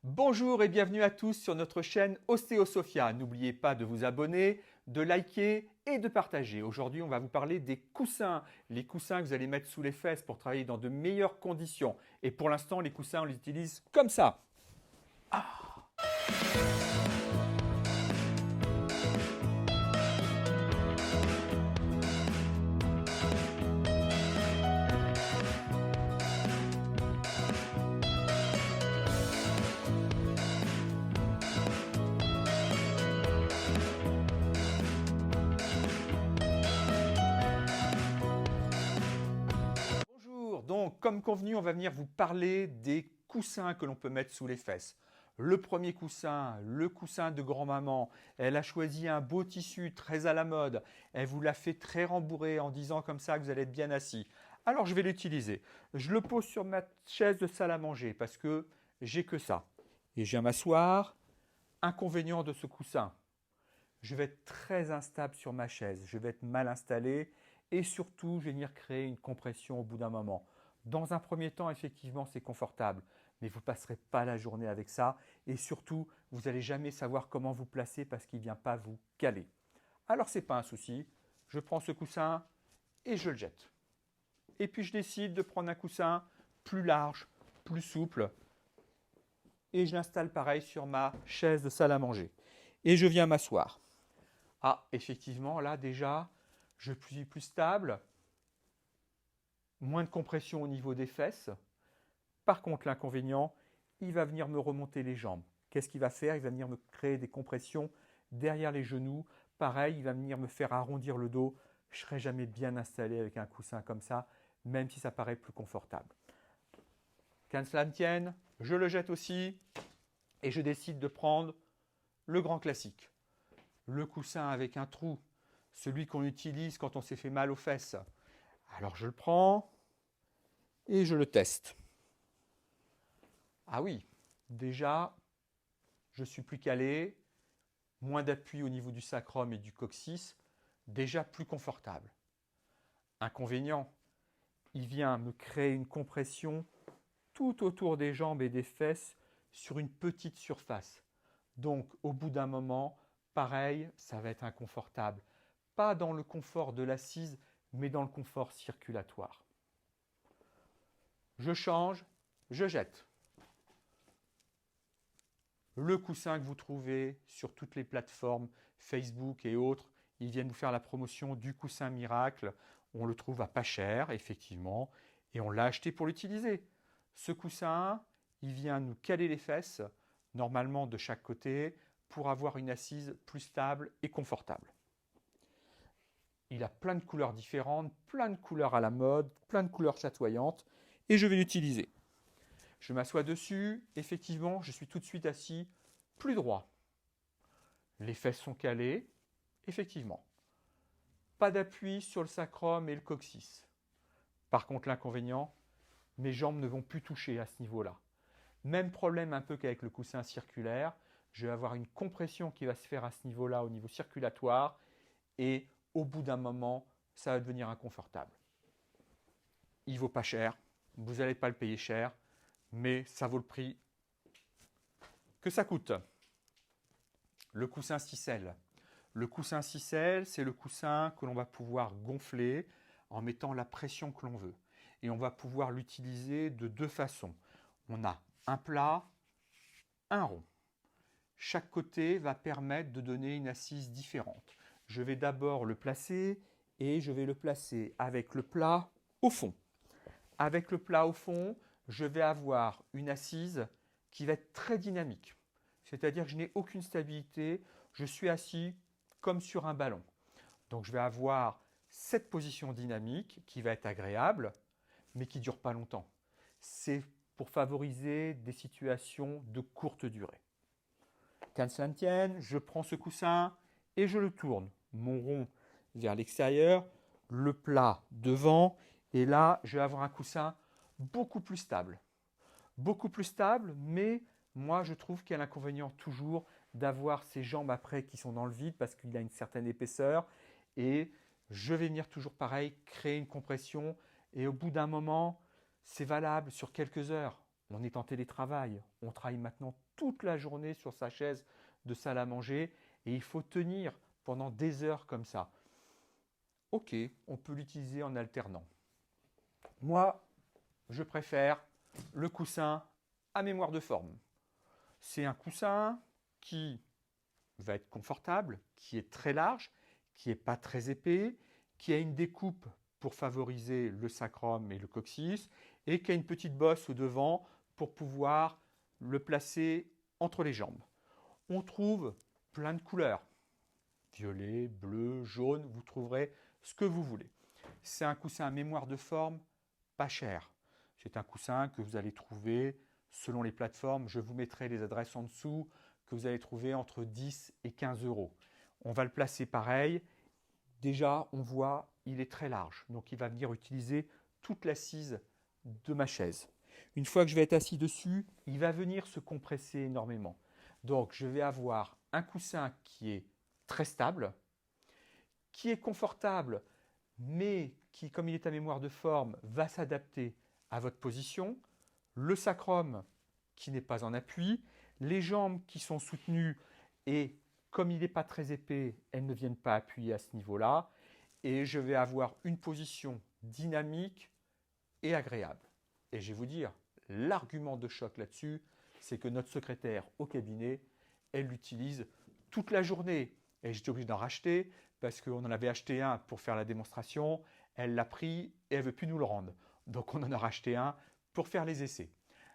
Bonjour et bienvenue à tous sur notre chaîne Ostéosophia. N'oubliez pas de vous abonner, de liker et de partager. Aujourd'hui, on va vous parler des coussins. Les coussins que vous allez mettre sous les fesses pour travailler dans de meilleures conditions. Et pour l'instant, les coussins, on les utilise comme ça. Bonjour, donc comme convenu, on va venir vous parler des coussins que l'on peut mettre sous les fesses. Le premier coussin, le coussin de grand-maman, elle a choisi un beau tissu très à la mode. Elle vous l'a fait très rembourré en disant comme ça que vous allez être bien assis. Alors je vais l'utiliser. Je le pose sur ma chaise de salle à manger parce que j'ai que ça. Et je viens m'asseoir. Inconvénient de ce coussin, je vais être très instable sur ma chaise, je vais être mal installé et surtout, je vais venir créer une compression au bout d'un moment. Dans un premier temps, effectivement, c'est confortable, mais vous ne passerez pas la journée avec ça et surtout, vous n'allez jamais savoir comment vous placer parce qu'il ne vient pas vous caler. Alors, ce n'est pas un souci, je prends ce coussin et je le jette. Et puis, je décide de prendre un coussin plus large, plus souple et je l'installe pareil sur ma chaise de salle à manger. Et je viens m'asseoir. Ah, effectivement, là déjà, je suis plus stable, moins de compression au niveau des fesses. Par contre, l'inconvénient, il va venir me remonter les jambes. Qu'est-ce qu'il va faire? Il va venir me créer des compressions derrière les genoux. Pareil, il va venir me faire arrondir le dos. Je ne serai jamais bien installé avec un coussin comme ça, même si ça paraît plus confortable. Qu'à cela ne tienne, je le jette aussi et je décide de prendre le grand classique. Le coussin avec un trou, celui qu'on utilise quand on s'est fait mal aux fesses. Alors je le prends et je le teste. Ah oui, déjà, je suis plus calé, moins d'appui au niveau du sacrum et du coccyx, déjà plus confortable. Inconvénient, il vient me créer une compression tout autour des jambes et des fesses sur une petite surface. Donc au bout d'un moment, pareil, ça va être inconfortable. Pas dans le confort de l'assise, mais dans le confort circulatoire. Je change, je jette. Le coussin que vous trouvez sur toutes les plateformes, Facebook et autres, ils viennent vous faire la promotion du coussin miracle. On le trouve à pas cher, effectivement, et on l'a acheté pour l'utiliser. Ce coussin, il vient nous caler les fesses, normalement de chaque côté, pour avoir une assise plus stable et confortable. Il a plein de couleurs différentes, plein de couleurs à la mode, plein de couleurs chatoyantes, et je vais l'utiliser. Je m'assois dessus, effectivement, je suis tout de suite assis plus droit. Les fesses sont calées, effectivement. Pas d'appui sur le sacrum et le coccyx. Par contre, l'inconvénient, mes jambes ne vont plus toucher à ce niveau-là. Même problème un peu qu'avec le coussin circulaire, je vais avoir une compression qui va se faire à ce niveau-là, au niveau circulatoire, et au bout d'un moment, ça va devenir inconfortable. Il ne vaut pas cher, vous n'allez pas le payer cher, mais ça vaut le prix que ça coûte. Le coussin Sicelle. Le coussin Sicelle, c'est le coussin que l'on va pouvoir gonfler en mettant la pression que l'on veut. Et on va pouvoir l'utiliser de deux façons. On a un plat, un rond. Chaque côté va permettre de donner une assise différente. Je vais d'abord le placer et je vais le placer avec le plat au fond. Avec le plat au fond, je vais avoir une assise qui va être très dynamique. C'est-à-dire que je n'ai aucune stabilité, je suis assis comme sur un ballon. Donc je vais avoir cette position dynamique qui va être agréable, mais qui ne dure pas longtemps. C'est pour favoriser des situations de courte durée. Qu'à cela ne tienne, je prends ce coussin et je le tourne. Mon rond vers l'extérieur, le plat devant, et là, je vais avoir un coussin beaucoup plus stable. Beaucoup plus stable, mais moi, je trouve qu'il y a l'inconvénient toujours d'avoir ces jambes après qui sont dans le vide parce qu'il a une certaine épaisseur. Et je vais venir toujours pareil, créer une compression. Et au bout d'un moment, c'est valable sur quelques heures. on est en télétravail, on travaille maintenant toute la journée sur sa chaise de salle à manger et il faut tenir pendant des heures comme ça. Ok, on peut l'utiliser en alternant. Moi, je préfère le coussin à mémoire de forme. C'est un coussin qui va être confortable, qui est très large, qui n'est pas très épais, qui a une découpe pour favoriser le sacrum et le coccyx et qui a une petite bosse au devant pour pouvoir le placer entre les jambes. On trouve plein de couleurs, violet, bleu, jaune, vous trouverez ce que vous voulez. C'est un coussin à mémoire de forme pas cher. C'est un coussin que vous allez trouver selon les plateformes, je vous mettrai les adresses en dessous, que vous allez trouver entre 10 et 15 euros. On va le placer pareil. Déjà, on voit, il est très large, donc il va venir utiliser toute l'assise de ma chaise. Une fois que je vais être assis dessus, il va venir se compresser énormément. Donc, je vais avoir un coussin qui est très stable, qui est confortable, mais qui, comme il est à mémoire de forme, va s'adapter à votre position. Le sacrum qui n'est pas en appui, les jambes qui sont soutenues et comme il n'est pas très épais, elles ne viennent pas appuyer à ce niveau-là et je vais avoir une position dynamique et agréable. Et je vais vous dire, l'argument de choc là-dessus, c'est que notre secrétaire au cabinet, elle l'utilise toute la journée. Et j'étais obligé d'en racheter parce qu'on en avait acheté un pour faire la démonstration. Elle l'a pris et elle ne veut plus nous le rendre. Donc on en a racheté un pour faire les essais.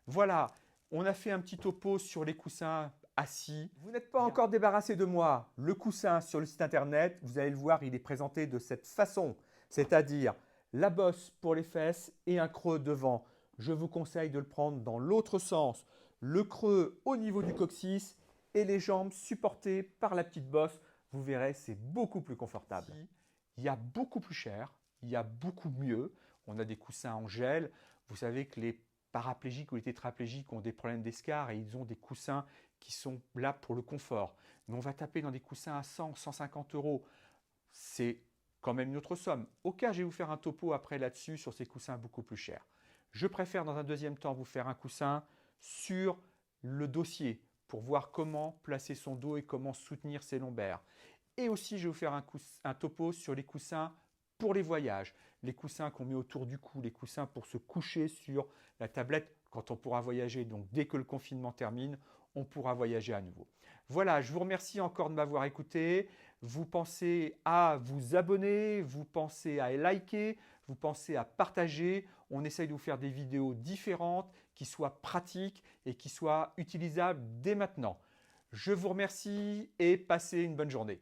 Voilà, on a fait un petit topo sur les coussins assis. Vous n'êtes pas encore débarrassé de moi. Le coussin sur le site internet, vous allez le voir, il est présenté de cette façon. C'est-à-dire la bosse pour les fesses et un creux devant. Je vous conseille de le prendre dans l'autre sens. Le creux au niveau du coccyx et les jambes supportées par la petite bosse. Vous verrez, c'est beaucoup plus confortable. Il y a beaucoup plus cher, il y a beaucoup mieux. On a des coussins en gel. Vous savez que les paraplégiques ou les tétraplégiques ont des problèmes d'escar et ils ont des coussins qui sont là pour le confort. Mais on va taper dans des coussins à 100, 150 euros. C'est quand même une autre somme. Au cas, je vais vous faire un topo après là-dessus sur ces coussins beaucoup plus chers. Je préfère dans un deuxième temps vous faire un coussin sur le dossier pour voir comment placer son dos et comment soutenir ses lombaires. Et aussi, je vais vous faire un topo sur les coussins pour les voyages, les coussins qu'on met autour du cou, les coussins pour se coucher sur la tablette quand on pourra voyager. Donc, dès que le confinement termine, on pourra voyager à nouveau. Voilà, je vous remercie encore de m'avoir écouté. Vous pensez à vous abonner, vous pensez à liker, vous pensez à partager. On essaye de vous faire des vidéos différentes qui soient pratiques et qui soient utilisables dès maintenant. Je vous remercie et passez une bonne journée.